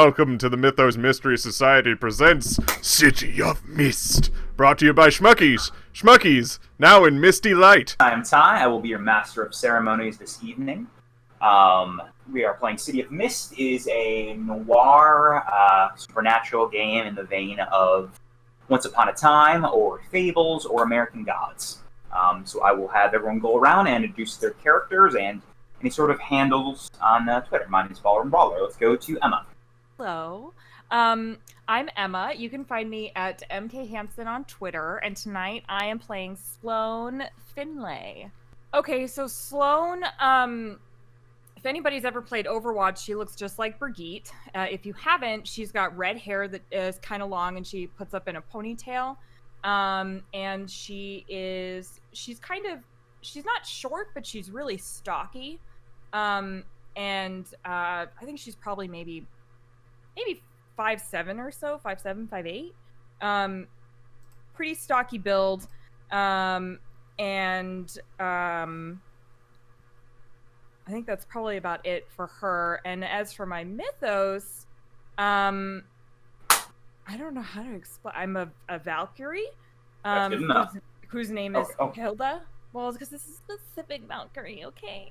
welcome to the Mythos Mystery Society presents City of Mist, brought to you by Schmuckies. Schmuckies, now in misty light. I'm Ty. I will be your master of ceremonies this evening. We are playing City of Mist. It is a noir, supernatural game in the vein of Once Upon a Time, or Fables, or American Gods. So I will have everyone go around and introduce their characters and any sort of handles on Twitter. Mine is Baller and Brawler. Let's go to Emma. Hello. I'm Emma. You can find me at MK Hansen on Twitter, and tonight I am playing Sloane Finlay. Okay, so Sloane, if anybody's ever played Overwatch, she looks just like Brigitte. If you haven't, she's got red hair that is kind of long and she puts up in a ponytail. And she's not short, but she's really stocky. I think she's probably maybe 5'7" or so, 5'7", 5'8". Pretty stocky build. I think that's probably about it for her. And as for my mythos, I don't know how to explain. I'm a Valkyrie, whose name is Hilda. Well, it's because this is a specific Valkyrie, okay?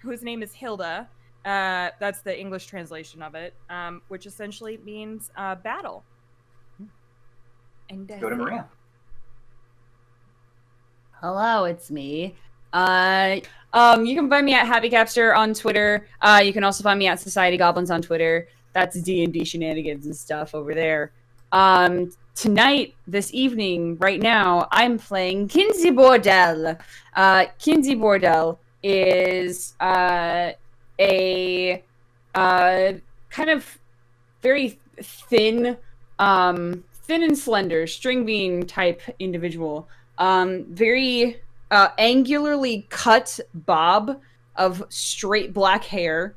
Whose name is Hilda. That's the English translation of it, which essentially means battle. And go to Maria. Hello, it's me. You can find me at Happy Capster on Twitter. You can also find me at Society Goblins on Twitter. That's D&D shenanigans and stuff over there. Tonight, this evening, right now, I'm playing Kinsey Bordel. Kinsey Bordel is a kind of very thin and slender, string bean type individual. Very angularly cut bob of straight black hair,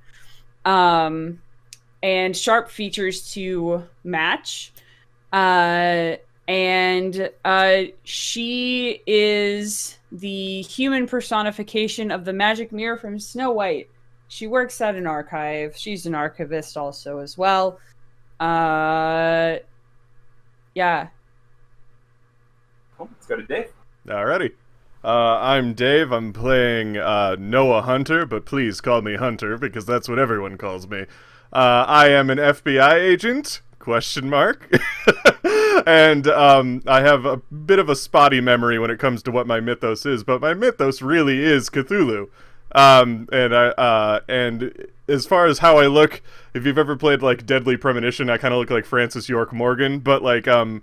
and sharp features to match. She is the human personification of the magic mirror from Snow White. She works at an archive. She's an archivist also as well. Yeah. Cool. Let's go to Dave. Alrighty. I'm Dave. I'm playing Noah Hunter, but please call me Hunter because that's what everyone calls me. I am an FBI agent, ? And I have a bit of a spotty memory when it comes to what my mythos is, but my mythos really is Cthulhu. And as far as how I look, if you've ever played like Deadly Premonition, I kind of look like Francis York Morgan, but like kind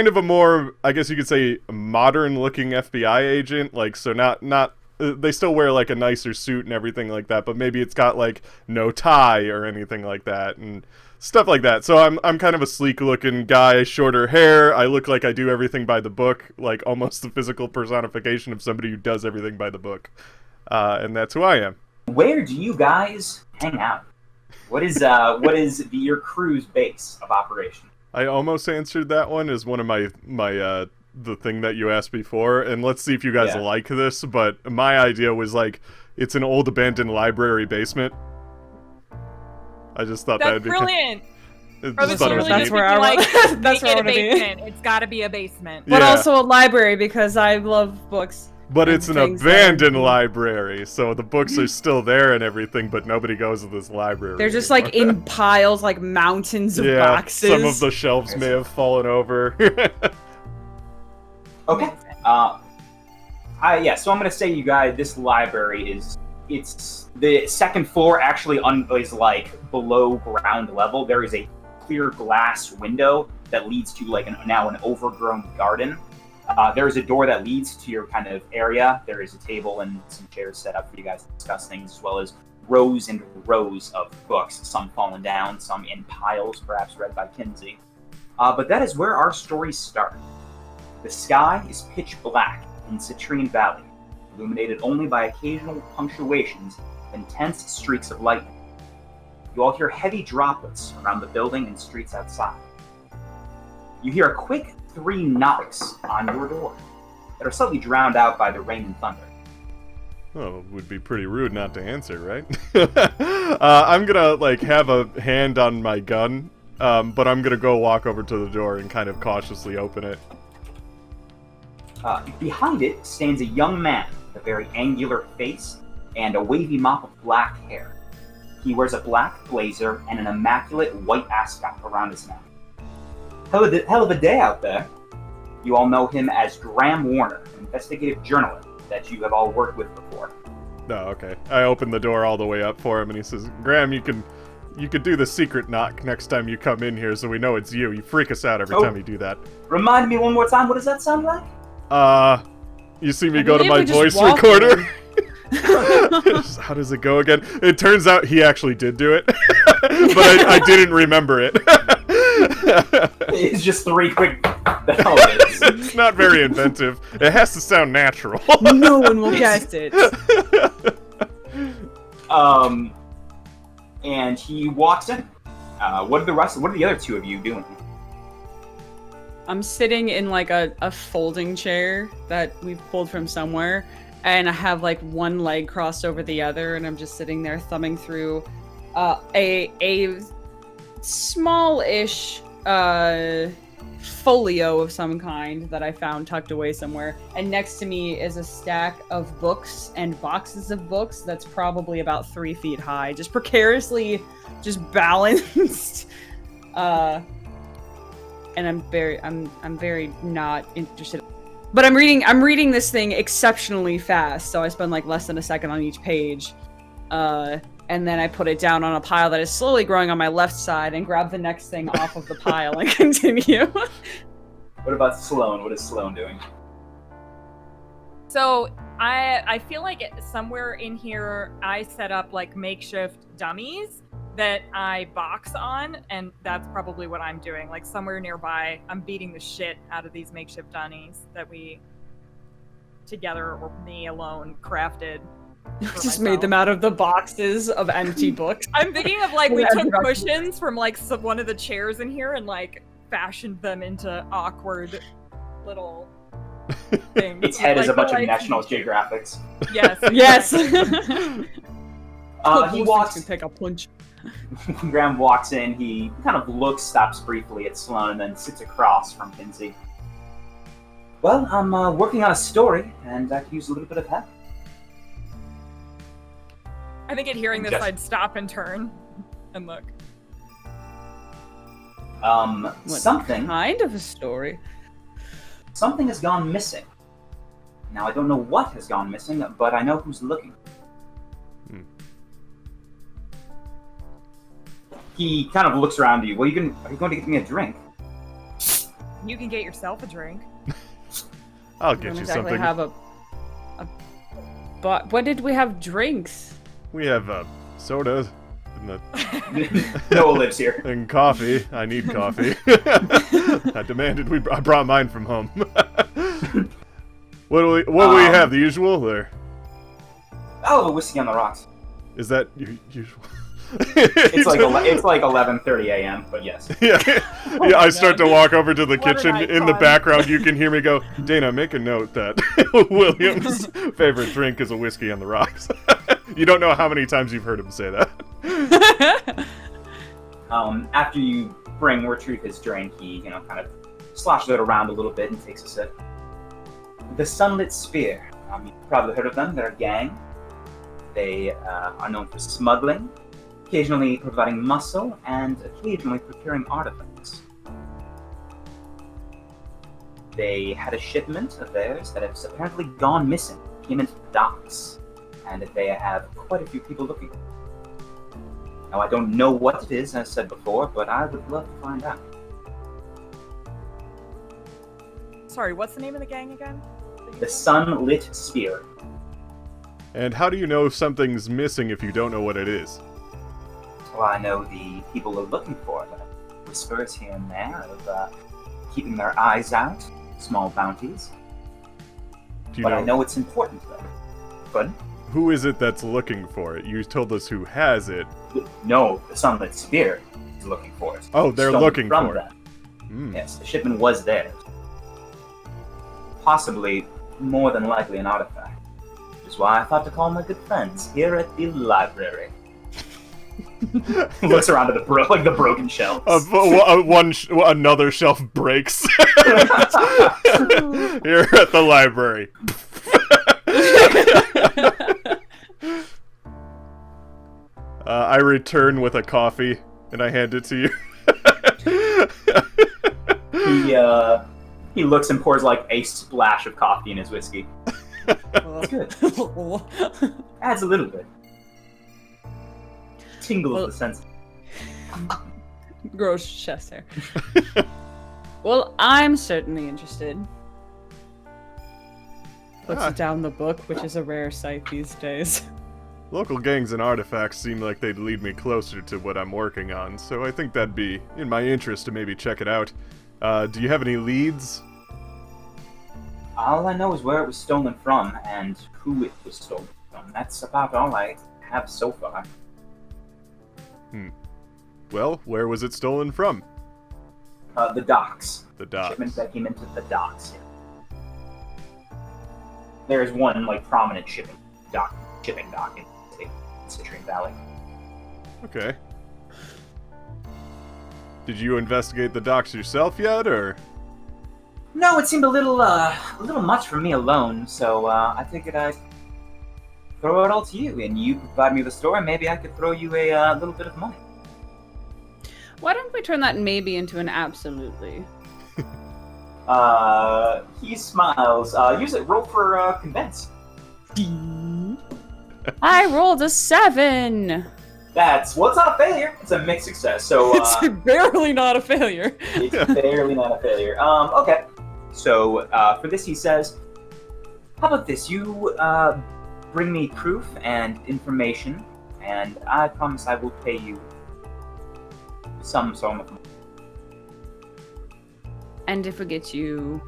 of a more, I guess you could say, modern-looking FBI agent. Like, so not they still wear like a nicer suit and everything like that, but maybe it's got like no tie or anything like that and stuff like that. So I'm kind of a sleek-looking guy, shorter hair. I look like I do everything by the book, like almost the physical personification of somebody who does everything by the book. And that's who I am. Where do you guys hang out? What is your crew's base of operation? I almost answered that one as one of my the thing that you asked before, and let's see if you guys like this, but my idea was like, it's an old abandoned library basement. I just thought that'd be brilliant. That's where I want. That's where I want to be. It's got to be a basement, but also a library because I love books. But it's an abandoned library, so the books are still there and everything, but nobody goes to this library. They're just like in piles, like mountains of boxes. Some of the shelves may have fallen over. Okay. So I'm going to say, you guys, this library it's the second floor actually is like below ground level. There is a clear glass window that leads to like now an overgrown garden. There is a door that leads to your kind of area. There is a table and some chairs set up for you guys to discuss things, as well as rows and rows of books, some fallen down, some in piles, perhaps read by Kinsey. But that is where our stories start. The sky is pitch black in Citrine Valley, illuminated only by occasional punctuations and tense streaks of lightning. You all hear heavy droplets around the building and streets outside. You hear a quick 3 knocks on your door that are slightly drowned out by the rain and thunder. Well, it would be pretty rude not to answer, right? I'm gonna, like, have a hand on my gun, but I'm gonna go walk over to the door and kind of cautiously open it. Behind it stands a young man with a very angular face and a wavy mop of black hair. He wears a black blazer and an immaculate white ascot around his neck. Hell of a day out there. You all know him as Graham Warner, an investigative journalist that you have all worked with before. Oh, okay. I open the door all the way up for him, and he says, Graham, you could do the secret knock next time you come in here so we know it's you. You freak us out every time you do that. Remind me one more time, what does that sound like? You see me go to my voice recorder? How does it go again? It turns out he actually did do it, but I didn't remember it. It's just 3 quick... The hell it is. It's not very inventive. It has to sound natural. No one will guess it. And he walks in. What are the other 2 of you doing? I'm sitting in like a folding chair that we've pulled from somewhere, and I have like one leg crossed over the other, and I'm just sitting there thumbing through a small-ish folio of some kind that I found tucked away somewhere. And next to me is a stack of books and boxes of books that's probably about 3 feet high, just precariously just balanced. And I'm very not interested. But I'm reading this thing exceptionally fast, so I spend like less than a second on each page. And then I put it down on a pile that is slowly growing on my left side and grab the next thing off of the pile and continue. What about Sloane? What is Sloane doing? So I feel like somewhere in here I set up like makeshift dummies that I box on, and that's probably what I'm doing. Like somewhere nearby, I'm beating the shit out of these makeshift dummies that we together, or me alone, crafted. Just made them out of the boxes of empty books. I'm thinking of like we took cushions from like one of the chairs in here and like fashioned them into awkward little things. Its head is a like, bunch of National Geographics. Yes. Yes. He walks. Can pick a punch. Graham walks in. He kind of looks, stops briefly at Sloane, and then sits across from Kinsey. Well, I'm working on a story, and I could use a little bit of help. I think at hearing this, I'd stop and turn and look. Something kind of a story? Something has gone missing. Now, I don't know what has gone missing, but I know who's looking. He kind of looks around you. Are you going to get me a drink? You can get yourself a drink. I'll get you something. But when did we have drinks? We have sodas and Noah lives here. And coffee. I need coffee. I demanded I brought mine from home. What do we have? The usual there? Oh, whiskey on the rocks. Is that usual? It's like 11:30 a.m. But yes. Yeah. I start to walk over to the kitchen. In the background, you can hear me go, Dana, make a note that William's favorite drink is a whiskey on the rocks. You don't know how many times you've heard him say that. After you retrieve his drink, he kind of sloshes it around a little bit and takes a sip. The Sunlit Spear. You've probably heard of them. They're a gang. They are known for smuggling, occasionally providing muscle, and occasionally procuring artifacts. They had a shipment of theirs that has apparently gone missing, came into the docks, and they have quite a few people looking. Now, I don't know what it is, as I said before, but I would love to find out. Sorry, what's the name of the gang again? The Sunlit Spear. And how do you know something's missing if you don't know what it is? Well, I know the people are looking for it. Whispers here and there of keeping their eyes out, small bounties. I know it's important to them. But who is it that's looking for it? You told us who has it. No, the Sunlit Spear is looking for it. Oh, they're looking for it. Yes, the shipment was theirs. Possibly, more than likely, an artifact. That's why I thought to call my good friends here at the library. Looks around at the broken shelves. Another shelf breaks. Here at the library. I return with a coffee, and I hand it to you. He looks and pours like a splash of coffee in his whiskey. It's good. Adds a little bit. Tingles the sense. Gross chest hair. Well, I'm certainly interested. Puts down the book, which is a rare sight these days. Local gangs and artifacts seem like they'd lead me closer to what I'm working on, so I think that'd be in my interest to maybe check it out. Do you have any leads? All I know is where it was stolen from and who it was stolen from. That's about all I have so far. Well, where was it stolen from? The docks. The docks. Shipment that came into the docks. There is one prominent shipping dock in Citrine Valley. Okay. Did you investigate the docks yourself yet, or? No, it seemed a little much for me alone, so I figured I'd throw it all to you, and you provide me with a story, maybe I could throw you a little bit of money. Why don't we turn that maybe into an absolutely? He smiles. Use it. Roll for convince. I rolled a 7. It's not a failure. It's a mixed success. So It's barely not a failure. It's barely not a failure. Okay. So for this, he says, "How about this? You bring me proof and information, and I promise I will pay you some sum of money." And if we get you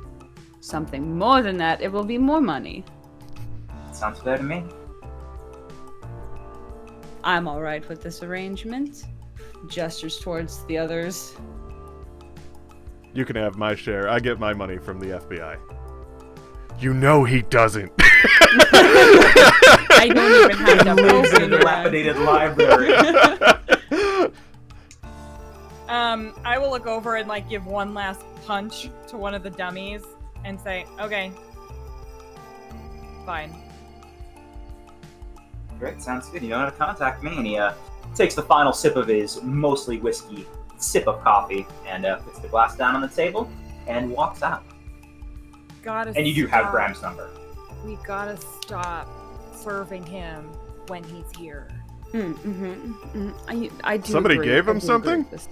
something more than that, it will be more money. Sounds fair to me. I'm alright with this arrangement. Gestures towards the others. You can have my share. I get my money from the FBI. You know he doesn't. I don't even have to Moves in open the dilapidated library. I will look over and give one last punch to one of the dummies and say, "Okay, fine." Great, sounds good. You know how to contact me. And he takes the final sip of his mostly whiskey sip of coffee and puts the glass down on the table and walks out. And you do have Graham's number. We gotta stop serving him when he's here. I do. Somebody agree. gave I him do something? agree with this.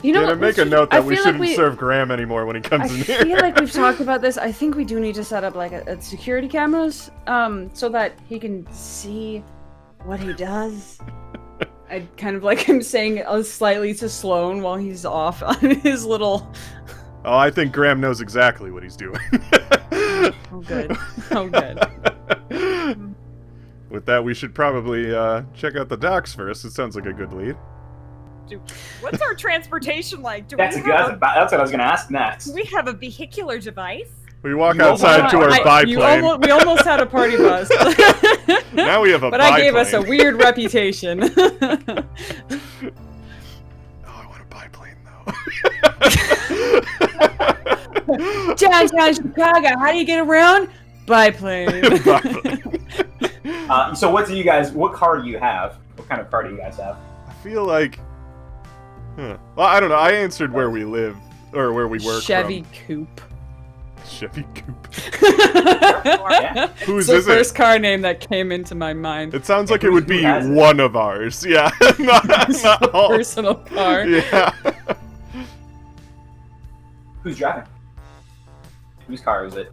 You know what? Make a note that we shouldn't serve Graham anymore when he comes in here. I feel like we've talked about this. I think we do need to set up a security cameras, so that he can see what he does. I kind of like him saying slightly to Sloan while he's off on his little. Oh, I think Graham knows exactly what he's doing. Oh, good. Oh, good. With that, we should probably check out the docks first. It sounds like a good lead. What's our transportation like? That's what I was going to ask next. Do we have a vehicular device? We walk outside to our biplane. We almost had a party bus. Now we have a biplane. But I gave us a weird reputation. Oh, I want a biplane, though. Downtown Chicago, how do you get around? Biplane. So what car do you have? What kind of car do you guys have? I feel like... Well, I don't know. I answered where we live, or where we work Chevy Coupe. Chevy Coupe. Yeah. Whose It's is the it? first car name that came into my mind. It sounds like it would be has it? one of ours. Yeah. not all. Personal car. Yeah. Who's driving? Whose car is it?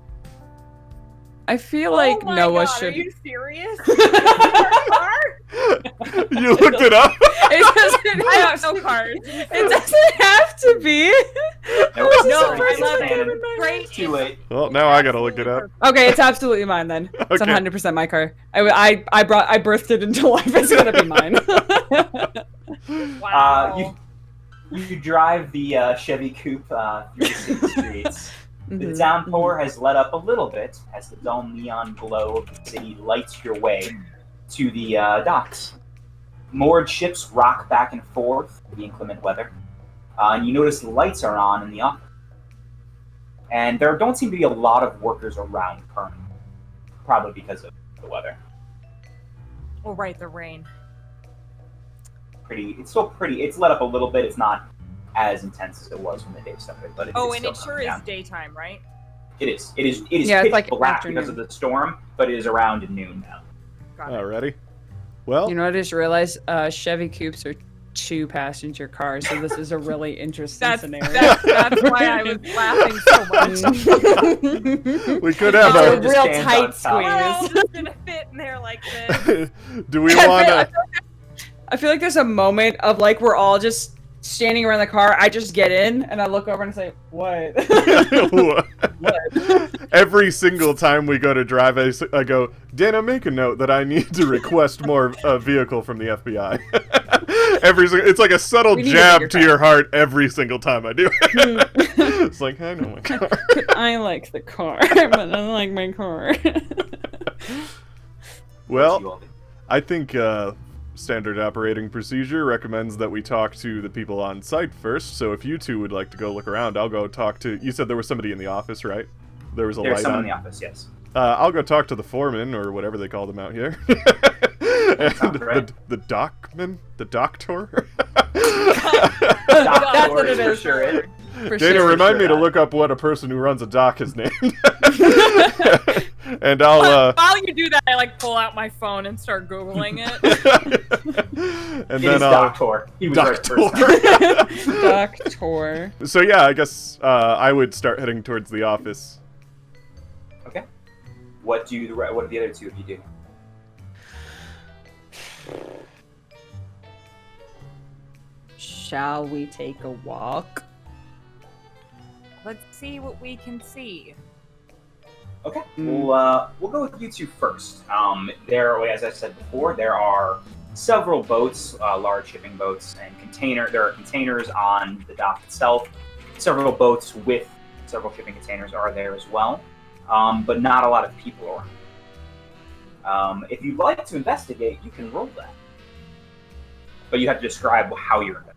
I feel like oh my Noah God, should. Are you serious? You looked it up? It doesn't I have have no to. cars. It doesn't have to be. No, No, sorry, I love it's it. Great. Too late. Well, now I gotta look it up. Okay, it's absolutely mine then. It's Okay. 100% my car. I birthed it into life. It's gonna be mine. Wow. You drive the Chevy Coupe through the city streets. The downpour has let up a little bit as the dull neon glow of the city lights your way to the docks. Moored ships rock back and forth with the inclement weather, and you notice lights are on in the office. And there don't seem to be a lot of workers around currently, probably because of the weather. Oh, right, the rain. It's still pretty. It's let up a little bit. It's not as intense as it was when the day started, but it's and still it sure coming is down. daytime, right? It is. It is Yeah, it's pitch like black afternoon. because of the storm, but it is around noon now. Got it. Alrighty. Well, You know, I just realized Chevy Coupes are 2-passenger cars, so this is a really interesting scenario. That's why I was laughing so much. we could have It's a Oh, a. just real stands tight on top. We're all squeeze. just gonna fit in there like this. Do we want to? I feel like there's a moment of like we're all just standing around the car. I just get in and I look over and say, "What?" Every single time we go to drive, I go, Dana, make a note that I need to request more vehicle from the FBI. It's like a subtle We need a jab bigger to car. your heart every single time I do it. It's like, I know my car. I like the car, but I don't like my car. Well, I think standard operating procedure recommends that we talk to the people on site first. So if you two would like to go look around, I'll go talk to. You said there was somebody in the office, right? There was a There's light someone on. in the office, yes. I'll go talk to the foreman or whatever they call them out here. And Sounds right. the dockman, the doctor. That's what it For is. sure is. For Dana, sure. remind me to not. look up what a person who runs a dock is named. And I'll. While you do that, I like pull out my phone and start googling it. And It is then Doctor. He was right the first time. Doctor. So yeah, I guess I would start heading towards the office. Okay. What do the other two of you do? Shall we take a walk? Let's see what we can see. Okay. Mm. We'll go with you two first. As I said before, there are several boats, large shipping boats, and there are containers on the dock itself. Several boats with several shipping containers are there as well, but not a lot of people around. If you'd like to investigate, you can roll that, but you have to describe how you're investigating.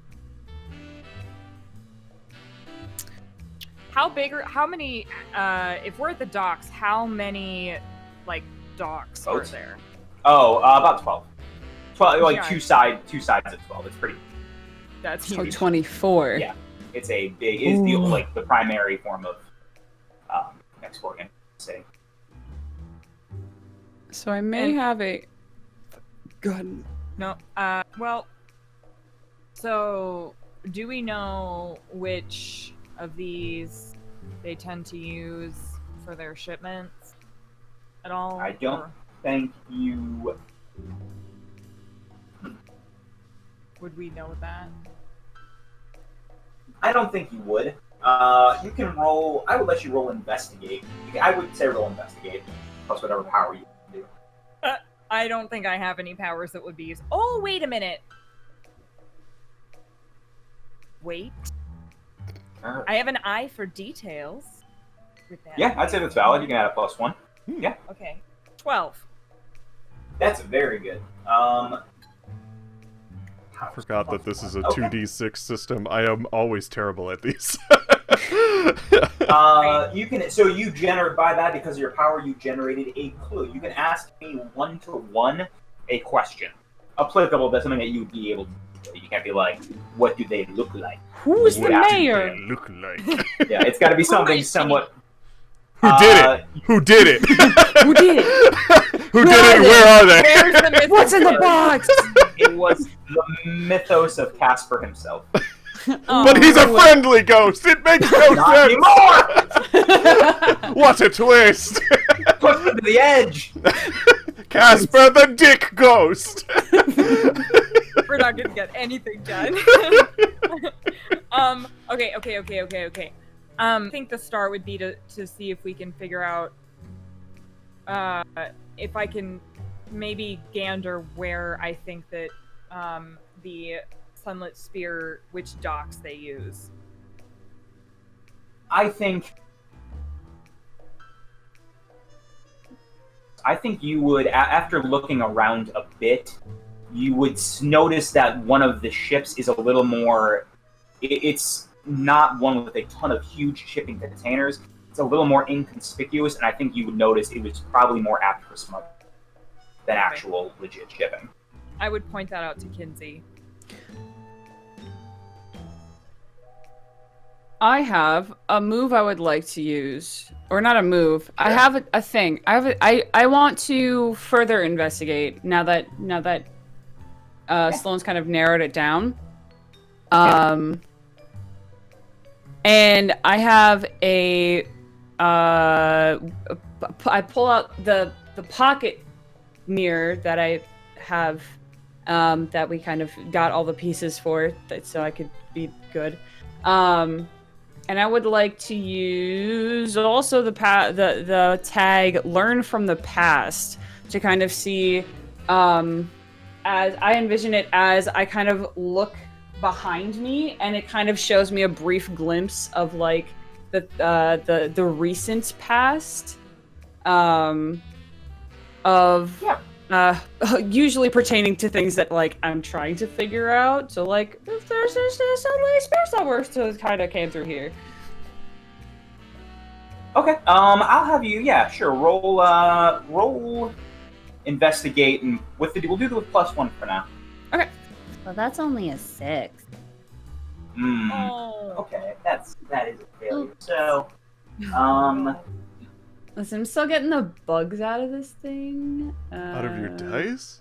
How big or how many? If we're at the docks, how many like docks Boats? are there? Oh, about 12. 12, like Yeah. two sides of 12. It's pretty. That's So huge. 24. Yeah. It's a big. It's the Ooh. like the primary form of exporting. Say. So I may And- have a gun. No. Well. So, do we know which of these they tend to use for their shipments at all? I don't Or think you. would we know that? I don't think you would. You can roll. I would let you roll investigate. I would say roll investigate plus whatever power you can do. I don't think I have any powers that would be used. Oh, wait a minute. Wait. I have an eye for details. With that. Yeah, I'd say that's valid. You can add a +1. Yeah, Okay. 12. that's very good. I forgot that this is a Okay. 2d6 system. I am always terrible at these. You can. So you generate by that because of your power. You generated a clue. You can ask me 1-to-1 a question applicable to something that you would be able to do. You can't be like, "What do they look like?" Who's the Yeah. mayor? Look like. Yeah, it's got to be something is he? somewhat. Who did it? Who did it? Who did it? Who did it? And where are they? Where's the myth? What's in the box? It was the mythos of Casper himself. But he's a friendly ghost. It makes no Not sense. anymore. What a twist! Push him to the edge. Casper the Dick Ghost. We're not gonna get anything done. Okay. I think the start would be to see if we can figure out if I can maybe gander where I think that the Sunlit Spear, which docks they use. I think I think you would, after looking around a bit, you would notice that one of the ships is a little more. It's not one with a ton of huge shipping containers. It's a little more inconspicuous, and I think you would notice it was probably more apt for smuggling than actual legit shipping. I would point that out to Kinsey. I have a move I would like to use, or not a move. I have a thing. I want to further investigate now that Sloane's kind of narrowed it down. And I have I pull out the pocket mirror that I have, that we kind of got all the pieces for, so I could be good. And I would like to use also the tag "Learn from the Past" to kind of see, as I envision it, as I kind of look behind me, and it kind of shows me a brief glimpse of like the recent past, usually pertaining to things that like I'm trying to figure out. So like, if there's suddenly a space somewhere, so it kind of came through here. Okay. I'll have you. Yeah, sure. Roll investigate, and we'll do it with +1 for now. Okay. Well, that's only a 6. Okay, that is a failure. So, Listen, I'm still getting the bugs out of this thing. Out of your dice?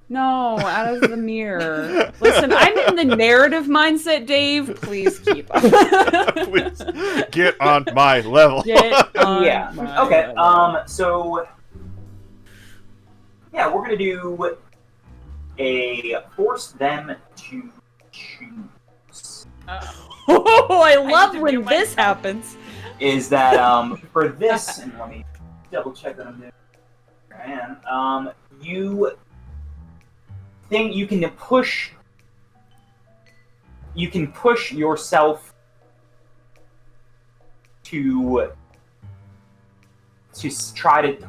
No, out of the mirror. Listen, I'm in the narrative mindset, Dave. Please keep up. Please get on my level. Get on yeah. my Okay. level. So, yeah, we're gonna do a force them to choose. Oh, I love to do when my this stuff. happens. Is that for this? And let me double check that I'm doing. And you think you can push yourself to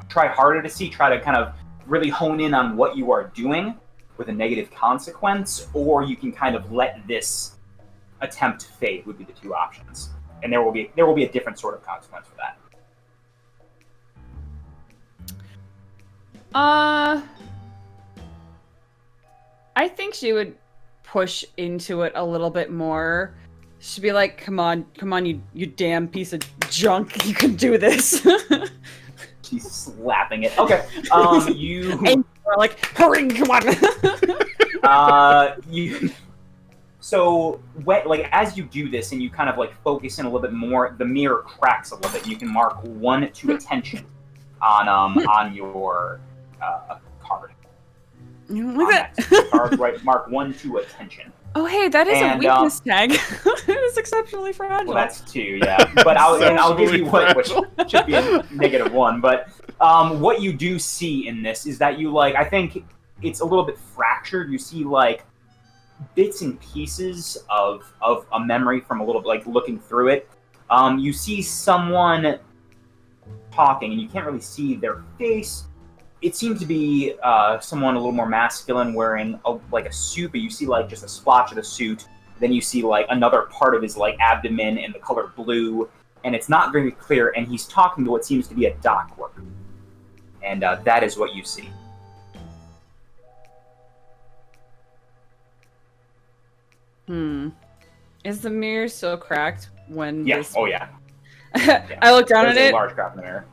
try harder to see, try to kind of really hone in on what you are doing with a negative consequence, or you can kind of let this attempt fade. Would be the two options, and there will be a different sort of consequence for that. I think she would push into it a little bit more. She'd be like, come on, you damn piece of junk, you can do this. She's slapping it. Okay. You And we're like, hurry, come on. So, like as you do this and you kind of like focus in a little bit more, the mirror cracks a little bit. You can mark 1 to attention on your card. Look at that that. card, right? Mark 1 to attention. Oh, hey, that is And, a weakness tag. It was exceptionally fragile. Well, that's 2, yeah. But I'll give you what, which should be a -1. But what you do see in this is that you like, I think it's a little bit fractured. You see like bits and pieces of a memory from a little bit, like looking through it. You see someone talking, and you can't really see their face. It seems to be someone a little more masculine, wearing like a suit, but you see like just a splotch of the suit. Then you see like another part of his like abdomen in the color blue, and it's not very clear. And he's talking to what seems to be a dock worker, and that is what you see. Is the mirror so cracked when Yeah. this... Oh yeah. I look down There's at a it, large crack in the mirror.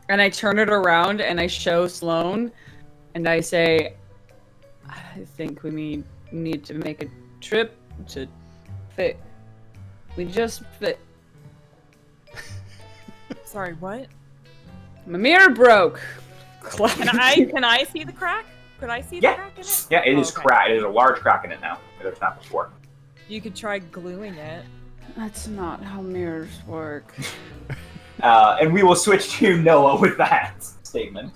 and I turn it around, and I show Sloane, and I say, I think we need to make a trip to fit. We just fit. Sorry, what? My mirror broke. Can I see the crack? Could I see the Yeah. crack in it? Yeah, it is Okay. cracked. There's a large crack in it now. There's not before. You could try gluing it. That's not how mirrors work. And we will switch to Noah with that statement.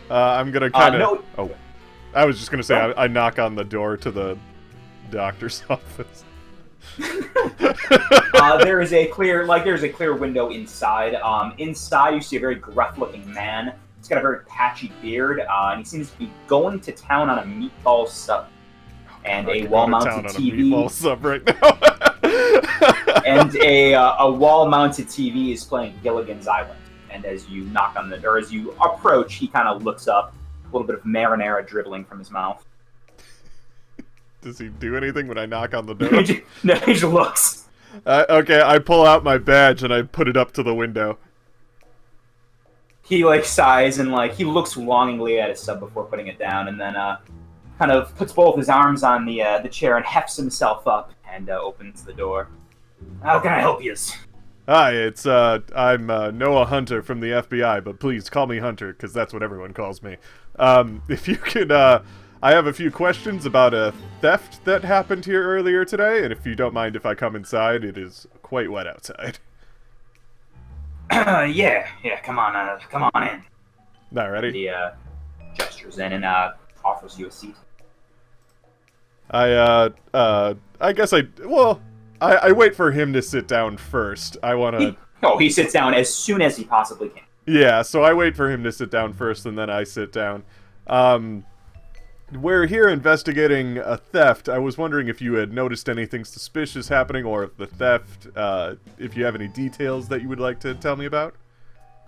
I'm gonna kind of. No. Oh, I was just gonna say I knock on the door to the doctor's office. There is a clear window inside. Inside, you see a very gruff-looking man. He's got a very patchy beard, and he seems to be going to town on a meatball sub. And a wall-mounted TV. Meatball sub right now. And a wall-mounted TV is playing Gilligan's Island. And as you as you approach, he kind of looks up, a little bit of marinara dribbling from his mouth. Does he do anything when I knock on the door? No, he just looks. Okay, I pull out my badge and I put it up to the window. He sighs and he looks longingly at his sub before putting it down, and then kind of puts both his arms on the chair and hefts himself up and opens the door. How can I help you? Hi, I'm Noah Hunter from the FBI, but please call me Hunter, because that's what everyone calls me. If you could, I have a few questions about a theft that happened here earlier today, and if you don't mind if I come inside, it is quite wet outside. Yeah, come on in. Alrighty. He gestures in and offers you a seat. I guess I wait for him to sit down first. He sits down as soon as he possibly can. Yeah, so I wait for him to sit down first, and then I sit down. We're here investigating a theft. I was wondering if you had noticed anything suspicious happening, or if the theft, if you have any details that you would like to tell me about.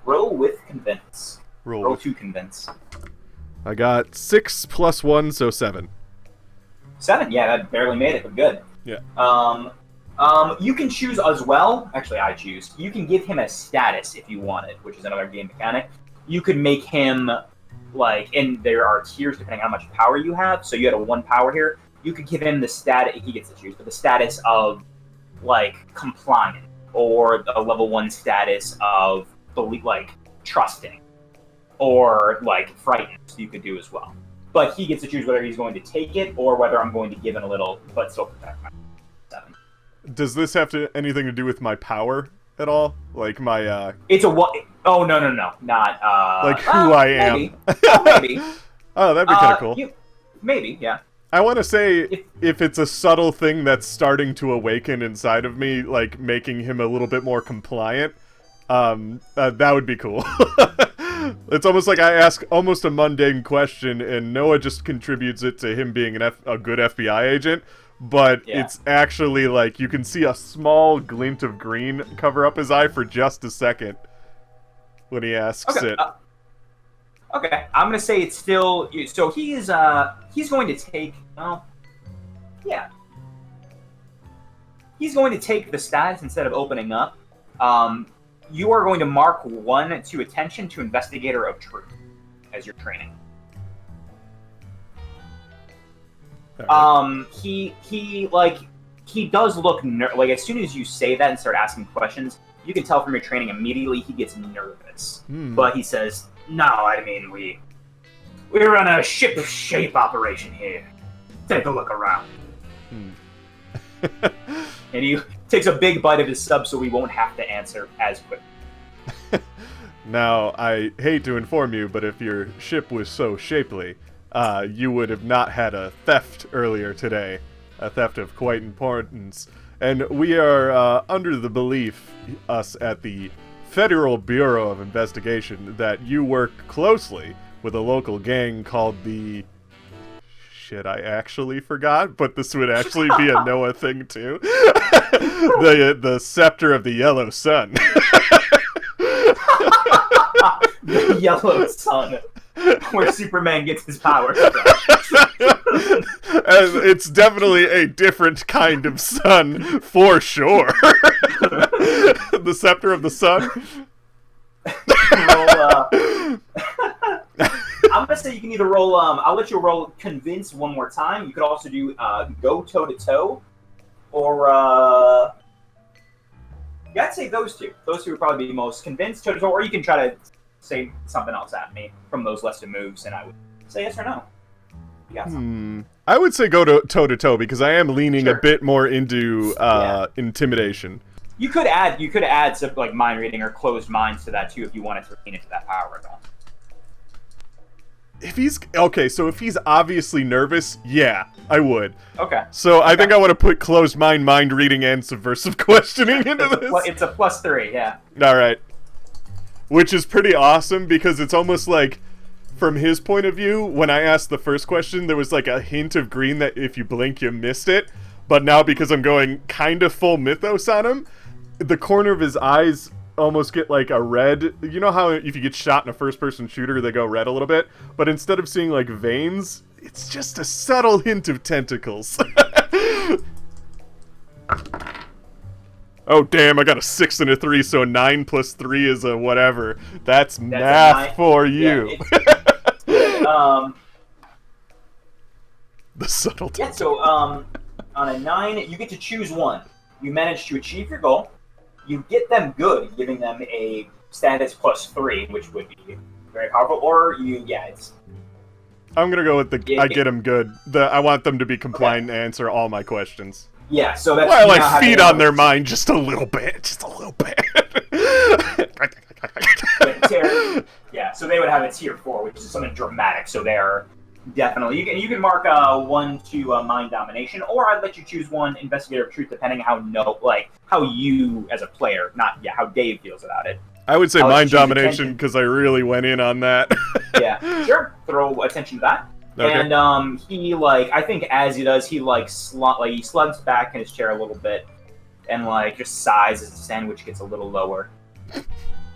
Roll with convince. Roll to convince. I got 6 + 1, so 7. 7, yeah, that barely made it, but good. Yeah. You can choose as well. Actually, I choose. You can give him a status if you wanted, which is another game mechanic. You could make him and there are tiers depending on how much power you have. So you had a 1 power here. You could give him the status. He gets to choose, but the status of compliant, or a level 1 status of trusting, or frightened. So you could do as well. But he gets to choose whether he's going to take it or whether I'm going to give him a little, but still protect my 7. Does this have anything to do with my power at all? My It's a what? Oh no, not who I am. Maybe. Oh, maybe. Oh, that'd be kind of cool. Maybe, yeah. I want to say if it's a subtle thing that's starting to awaken inside of me, making him a little bit more compliant, that would be cool. It's almost like I ask almost a mundane question, and Noah just contributes it to him being a good FBI agent, but it's actually you can see a small glint of green cover up his eye for just a second when he asks it. Okay, I'm gonna say it's still. So he's going to take. He's going to take the status instead of opening up. You are going to mark 1 to attention to investigator of truth as your training. Right. He does look as soon as you say that and start asking questions, you can tell from your training immediately he gets nervous. But he says, "No, I mean we're on a ship shape operation here. Take a look around." And he takes a big bite of his sub so we won't have to answer as quick. Now, I hate to inform you, but if your ship was so shapely, you would have not had a theft earlier today. A theft of quite importance. And we are under the belief, us at the Federal Bureau of Investigation, that you work closely with a local gang called the... Shit, I actually forgot, but this would actually be a Noah thing too. The Scepter of the Yellow Sun. The Yellow Sun, where Superman gets his powers from. And it's definitely a different kind of sun, for sure. The Scepter of the Sun. I'm gonna say you can either roll. I'll let you roll convince one more time. You could also do go toe to toe, or I'd say those two. Those two would probably be most convinced toe to toe. Or you can try to say something else at me from those listed moves, and I would say yes or no. You got something. I would say go toe to toe because I am leaning a bit more into intimidation. You could add some mind reading or closed minds to that too if you wanted to lean into that power at all. If he's obviously nervous, yeah, I would. Okay. So I think I want to put closed mind reading, and subversive questioning into this. It's a +3, yeah. All right. which is pretty awesome because it's almost like, from his point of view, when I asked the first question, there was like a hint of green that if you blink, you missed it. But now, because I'm going kind of full Mythos on him, the corner of his eyes almost get like a red. You know how if you get shot in a first-person shooter, they go red a little bit? But instead of seeing like veins, it's just a subtle hint of tentacles. Oh, damn, I got a 6 and a 3, so 9 plus 3 is a whatever. That's math for you. Yeah, The subtle yeah, so on a 9, you get to choose one. You manage to achieve your goal. You get them good, giving them a status plus 3, which would be very powerful. Or it's... I'm gonna go with the I get them good. I want them to be compliant and answer all my questions. Yeah, so that's... Well, I feed on their mind just a little bit. Just a little bit. Yeah, so they would have a tier 4, which is something dramatic. So they're definitely... You can mark 1 to mind domination, or I'd let you choose 1 investigator of truth, depending how you as a player, not how Dave feels about it. I would say mind domination because I really went in on that. Yeah, sure. Throw attention to that. Okay. And he I think as he does, he he slugs back in his chair a little bit, and just sighs as the sandwich gets a little lower.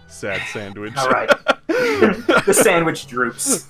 Sad sandwich. All right. The sandwich droops.